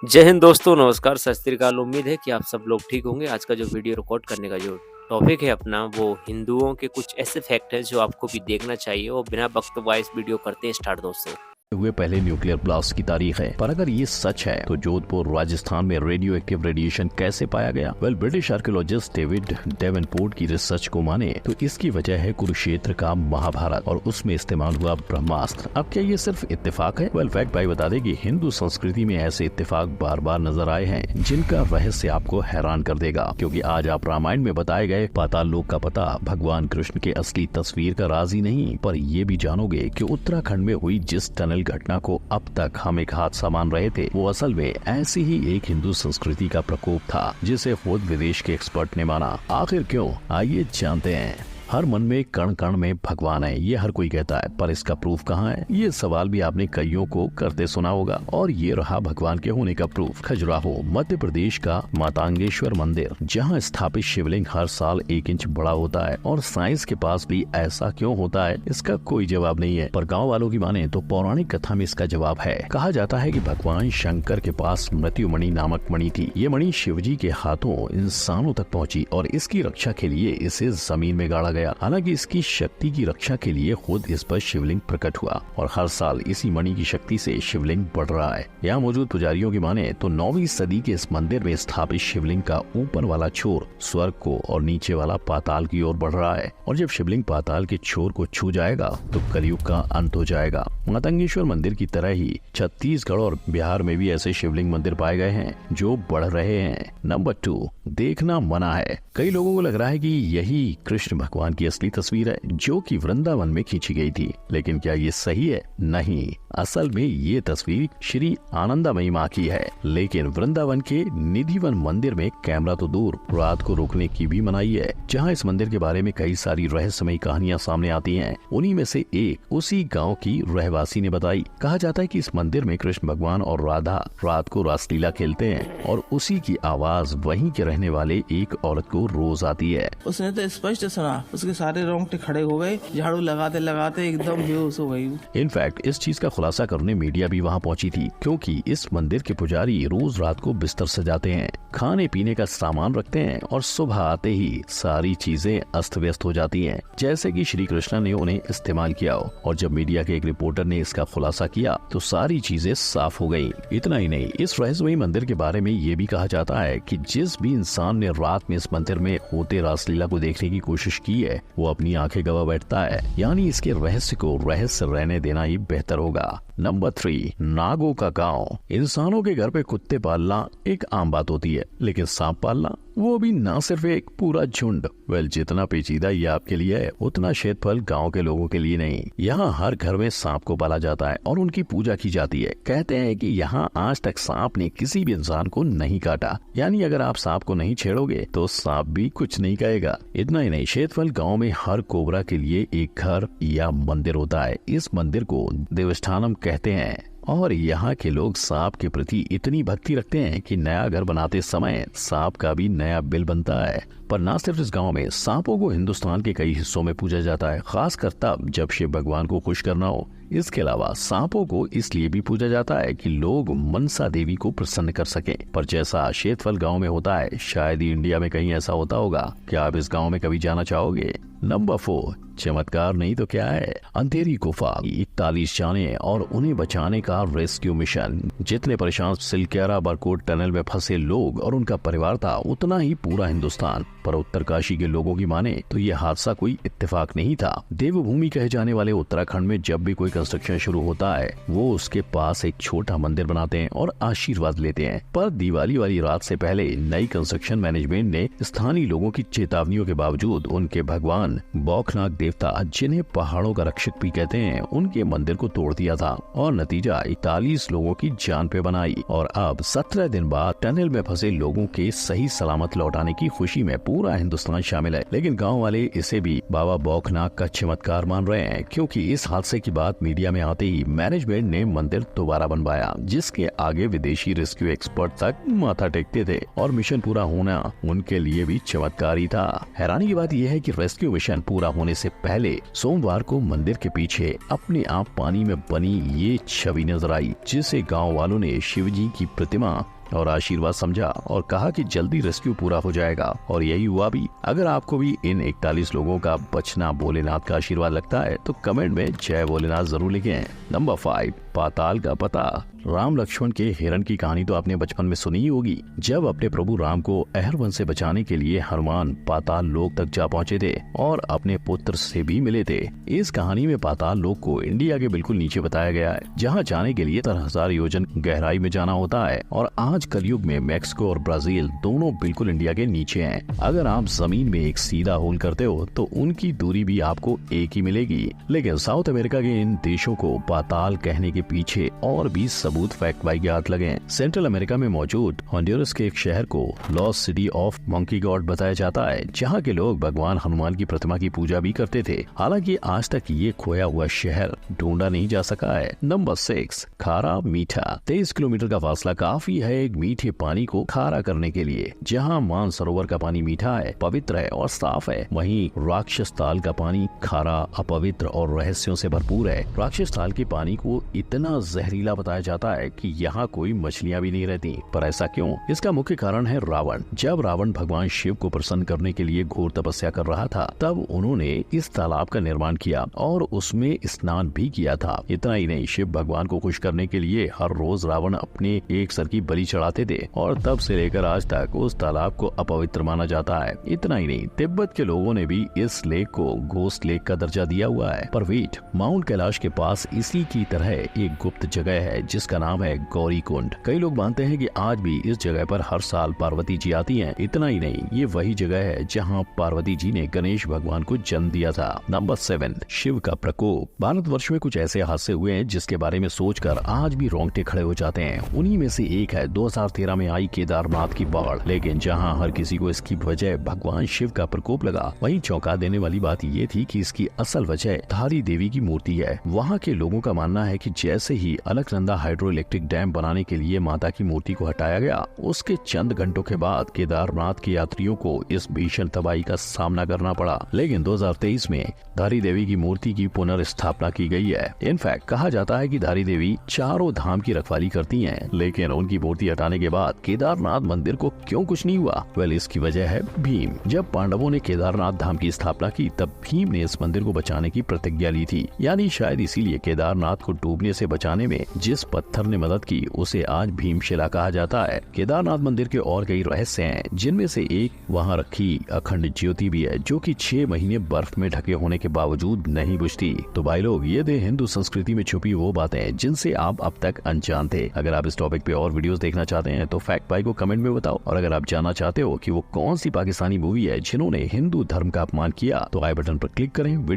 जय हिंद दोस्तों, नमस्कार, सत श्री अकाल। उम्मीद है कि आप सब लोग ठीक होंगे। आज का जो वीडियो रिकॉर्ड करने का जो टॉपिक है अपना, वो हिंदुओं के कुछ ऐसे फैक्ट हैं जो आपको भी देखना चाहिए। और बिना वक्त वाया इस वीडियो करते हैं स्टार्ट दोस्तों। हुए पहले न्यूक्लियर ब्लास्ट की तारीख है, पर अगर ये सच है तो जोधपुर राजस्थान में रेडियो एक्टिव रेडिएशन कैसे पाया गया? ब्रिटिश आर्कियोलॉजिस्ट डेविड डेवनपोर्ट की रिसर्च को माने तो इसकी वजह है कुरुक्षेत्र का महाभारत और उसमें इस्तेमाल हुआ ब्रह्मास्त्र। अब क्या ये सिर्फ इत्तेफाक है? फैक्ट भाई बता दे कि हिंदू संस्कृति में ऐसे इत्तेफाक बार बार नजर आए हैं जिनका रहस्य आपको हैरान कर देगा, क्योंकि आज आप रामायण में बताए गए पाताल लोक का पता भगवान कृष्ण के असली तस्वीर का राज ही नहीं, पर ये भी जानोगे कि उत्तराखंड में हुई जिस टनल घटना को अब तक हम एक हादसा मान रहे थे, वो असल में ऐसी ही एक हिंदू संस्कृति का प्रकोप था जिसे खुद विदेश के एक्सपर्ट ने माना। आखिर क्यों? आइए जानते हैं। हर मन में कण कण में भगवान है, ये हर कोई कहता है, पर इसका प्रूफ कहाँ है? ये सवाल भी आपने कईयों को करते सुना होगा। और ये रहा भगवान के होने का प्रूफ। खजुराहो मध्य प्रदेश का मातांगेश्वर मंदिर, जहाँ स्थापित शिवलिंग हर साल 1 इंच बड़ा होता है। और साइंस के पास भी ऐसा क्यों होता है, इसका कोई जवाब नहीं है, पर गाँव वालों की माने तो पौराणिक कथा में इसका जवाब है। कहा जाता है कि भगवान शंकर के पास मृत्यु मणि नामक मणि थी। ये मणि शिवजी के हाथों इंसानों तक पहुँची और इसकी रक्षा के लिए इसे जमीन में गाड़ा गया। हालांकि इसकी शक्ति की रक्षा के लिए खुद इस पर शिवलिंग प्रकट हुआ और हर साल इसी मणि की शक्ति से शिवलिंग बढ़ रहा है। यहाँ मौजूद पुजारियों की माने तो 9वीं सदी के इस मंदिर में स्थापित शिवलिंग का ऊपर वाला छोर स्वर्ग को और नीचे वाला पाताल की ओर बढ़ रहा है। और जब शिवलिंग पाताल के छोर को छू जाएगा तो कलयुग का अंत हो जाएगा। मातंगेश्वर मंदिर की तरह ही छत्तीसगढ़ और बिहार में भी ऐसे शिवलिंग मंदिर पाए गए हैं जो बढ़ रहे हैं। नंबर 2, देखना मना है। कई लोगों को लग रहा है कि यही कृष्ण भगवान की असली तस्वीर है जो कि वृंदावन में खींची गई थी, लेकिन क्या ये सही है? नहीं, असल में ये तस्वीर श्री आनंदामयी माँ की है, लेकिन वृंदावन के निधिवन मंदिर में कैमरा तो दूर, रात को रोकने की भी मनाही है। जहाँ इस मंदिर के बारे में कई सारी रहस्यमयी कहानियाँ सामने आती हैं, उन्हीं में से एक उसी गाँव की रहवासी ने बताई। कहा जाता है कि इस मंदिर में कृष्ण भगवान और राधा रात को रासलीला खेलते हैं और उसी की आवाज वहीं के रहने वाले एक औरत को रोज आती है। उसने तो स्पष्ट सुना, उसके सारे रोंगटे खड़े हो गए, झाड़ू लगाते लगाते एकदम बेहोश हो गई। इनफैक्ट इस चीज का खुलासा करने मीडिया भी वहां पहुंची थी, क्योंकि इस मंदिर के पुजारी रोज रात को बिस्तर सजाते हैं, खाने पीने का सामान रखते हैं और सुबह आते ही सारी चीजें अस्त व्यस्त हो जाती हैं, जैसे कि श्री कृष्ण ने उन्हें इस्तेमाल किया हो। और जब मीडिया के एक रिपोर्टर ने इसका खुलासा किया तो सारी चीजें साफ हो गयी। इतना ही नहीं, इस रहस्यमयी मंदिर के बारे में ये भी कहा जाता है कि जिस भी इंसान ने रात में इस मंदिर में होते रासलीला को देखने की कोशिश की है, वो अपनी आंखें गवा बैठता है। यानी इसके रहस्य को रहस्य रहने देना ही बेहतर होगा। नंबर 3, नागों का गांव। इंसानों के घर पे कुत्ते पालना एक आम बात होती है, लेकिन सांप पालना, वो भी ना सिर्फ एक पूरा झुंड। जितना पेचीदा ये आपके लिए है, उतना क्षेत्रफल गांव के लोगों के लिए नहीं। यहाँ हर घर में सांप को पाला जाता है और उनकी पूजा की जाती है। कहते हैं कि यहाँ आज तक सांप ने किसी भी इंसान को नहीं काटा, यानी अगर आप सांप को नहीं छेड़ोगे तो सांप भी कुछ नहीं कहेगा। इतना ही नहीं, क्षेत्रफल गाँव में हर कोबरा के लिए एक घर या मंदिर होता है। इस मंदिर को देवस्थानम कहते हैं और यहाँ के लोग सांप के प्रति इतनी भक्ति रखते हैं कि नया घर बनाते समय सांप का भी नया बिल बनता है। पर न सिर्फ इस गांव में, सांपों को हिंदुस्तान के कई हिस्सों में पूजा जाता है, खासकर तब जब शिव भगवान को खुश करना हो। इसके अलावा सांपों को इसलिए भी पूजा जाता है कि लोग मनसा देवी को प्रसन्न कर सकें। पर जैसा शेतफल गांव में होता है, शायद ही इंडिया में कहीं ऐसा होता होगा। क्या आप इस गांव में कभी जाना चाहोगे? नंबर 4, चमत्कार नहीं तो क्या है, अंधेरी गुफा। 41 जाने और उन्हें बचाने का रेस्क्यू मिशन। जितने परेशान सिलकेरा बरकोट टनल में फंसे लोग और उनका परिवार था, उतना ही पूरा हिंदुस्तान। पर उत्तरकाशी के लोगों की माने तो ये हादसा कोई इत्तेफाक नहीं था। देवभूमि कहे जाने वाले उत्तराखंड में जब भी कोई कंस्ट्रक्शन शुरू होता है, वो उसके पास एक छोटा मंदिर बनाते हैं और आशीर्वाद लेते हैं। पर दिवाली वाली रात से पहले नई कंस्ट्रक्शन मैनेजमेंट ने स्थानीय लोगों की चेतावनियों के बावजूद उनके भगवान बौखनाग देवता, जिन्हें पहाड़ों का रक्षक भी कहते हैं, उनके मंदिर को तोड़ दिया था और नतीजा 41 लोगों की जान पे बनाई। और अब 17 दिन बाद टनल में फंसे लोगों के सही सलामत लौटाने की खुशी में पूरा हिंदुस्तान शामिल है। लेकिन गाँव वाले इसे भी बाबा बौखनाक का चमत्कार मान रहे हैं, क्योंकि इस हादसे की बात मीडिया में आते ही मैनेजमेंट ने मंदिर दोबारा बनवाया, जिसके आगे विदेशी रेस्क्यू एक्सपर्ट तक माथा टेकते थे और मिशन पूरा होना उनके लिए भी चमत्कार ही था। हैरानी की बात यह है कि रेस्क्यू मिशन पूरा होने से पहले सोमवार को मंदिर के पीछे अपने आप पानी में बनी ये छवि नजर आई, जिसे गाँव वालों ने शिव जी की प्रतिमा और आशीर्वाद समझा और कहा कि जल्दी रेस्क्यू पूरा हो जाएगा, और यही हुआ भी। अगर आपको भी इन 41 लोगों का बचना भोलेनाथ का आशीर्वाद लगता है तो कमेंट में जय भोलेनाथ जरूर लिखें। नंबर 5, पाताल का पता। राम लक्ष्मण के हिरण की कहानी तो आपने बचपन में सुनी ही होगी। जब अपने प्रभु राम को अहरवन से बचाने के लिए हनुमान पाताल लोक तक जा पहुंचे थे और अपने पुत्र से भी मिले थे। इस कहानी में पाताल लोक को इंडिया के बिल्कुल नीचे बताया गया है, जहां जाने के लिए 70,000 योजन गहराई में जाना होता है, और आज कलयुग में मैक्सिको और ब्राजील दोनों बिल्कुल इंडिया के नीचे हैं। अगर आप जमीन में एक सीधा होल करते हो तो उनकी दूरी भी आपको एक ही मिलेगी। लेकिन साउथ अमेरिका के इन देशों को पाताल कहने के पीछे और भी सबूत फैक्ट बाई के हाथ लगे हैं। सेंट्रल अमेरिका में मौजूद होंडुरस के एक शहर को lost city of monkey God बताया जाता है, जहाँ के लोग भगवान हनुमान की प्रतिमा की पूजा भी करते थे। हालांकि आज तक ये खोया हुआ शहर ढूंढा नहीं जा सका है। नंबर 6, खारा मीठा। 23 किलोमीटर का फासला काफी है एक मीठे पानी को खारा करने के लिए। जहाँ मानसरोवर का पानी मीठा है, पवित्र है और साफ है, वहीं राक्षस ताल का पानी खारा, अपवित्र और रहस्यों से भरपूर है। राक्षस ताल के पानी को इतना जहरीला बताया जाता है कि यहाँ कोई मछलियाँ भी नहीं रहती। पर ऐसा क्यों? इसका मुख्य कारण है रावण। जब रावण भगवान शिव को प्रसन्न करने के लिए घोर तपस्या कर रहा था, तब उन्होंने इस तालाब का निर्माण किया और उसमें स्नान भी किया था। इतना ही नहीं, शिव भगवान को खुश करने के लिए हर रोज रावण अपने एक सर की बलि चढ़ाते थे, और तब से लेकर आज तक उस तालाब को अपवित्र माना जाता है। इतना ही नहीं, तिब्बत के लोगों ने भी इस लेक को घोस्ट लेक का दर्जा दिया हुआ है। पर वेट, माउंट कैलाश के पास इसी की तरह एक गुप्त जगह है जिसका नाम है गौरी कुंड। कई लोग मानते हैं कि आज भी इस जगह पर हर साल पार्वती जी आती हैं। इतना ही नहीं, ये वही जगह है जहां पार्वती जी ने गणेश भगवान को जन्म दिया था। नंबर 7, शिव का प्रकोप। भारतवर्ष में कुछ ऐसे हादसे हुए हैं जिसके बारे में सोचकर आज भी रोंगटे खड़े हो जाते हैं। उन्हीं में से एक है 2013 में आई केदारनाथ की बाढ़। लेकिन जहाँ हर किसी को इसकी वजह भगवान शिव का प्रकोप लगा, वहीं चौंका देने वाली बात ये थी कि इसकी असल वजह धारी देवी की मूर्ति है। वहाँ के लोगों का मानना है कि जैसे ही अलकनंदा हाइड्रो इलेक्ट्रिक डैम बनाने के लिए माता की मूर्ति को हटाया गया, उसके चंद घंटों के बाद केदारनाथ के यात्रियों को इस भीषण तबाही का सामना करना पड़ा। लेकिन 2023 में धारी देवी की मूर्ति की पुनर्स्थापना की गई है। इनफैक्ट कहा जाता है कि धारी देवी चारों धाम की रखवाली करती हैं, लेकिन उनकी मूर्ति हटाने के बाद केदारनाथ मंदिर को क्यों कुछ नहीं हुआ? वेल, इसकी वजह है भीम। जब पांडवों ने केदारनाथ धाम की स्थापना की, तब भीम ने इस मंदिर को बचाने की प्रतिज्ञा ली थी। यानी शायद इसीलिए केदारनाथ को डूबने से बचाने में जिस पत्थर ने मदद की, उसे आज भीमशिला कहा जाता है। केदारनाथ मंदिर के और कई रहस्य हैं, जिनमें से एक वहाँ रखी अखंड ज्योति भी है, जो कि 6 महीने बर्फ में ढके होने के बावजूद नहीं बुझती। तो भाई लोग, ये थे हिंदू संस्कृति में छुपी वो बातें जिनसे आप अब तक अनजान थे। अगर आप इस टॉपिक पे और वीडियोस देखना चाहते हैं तो फैक्ट भाई को कमेंट में बताओ, और अगर आप जानना चाहते हो कि वो कौन सी पाकिस्तानी मूवी है जिन्होंने हिंदू धर्म का अपमान किया, तो आई बटन पर क्लिक करें।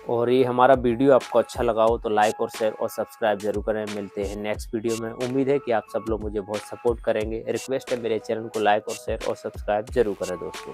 और ये हमारा वीडियो आपको अच्छा लगा हो तो लाइक और शेयर और सब्सक्राइब जरूर करें। मिलते हैं नेक्स्ट वीडियो में। उम्मीद है कि आप सब लोग मुझे बहुत सपोर्ट करेंगे। रिक्वेस्ट है मेरे चैनल को लाइक और शेयर और सब्सक्राइब जरूर करें दोस्तों।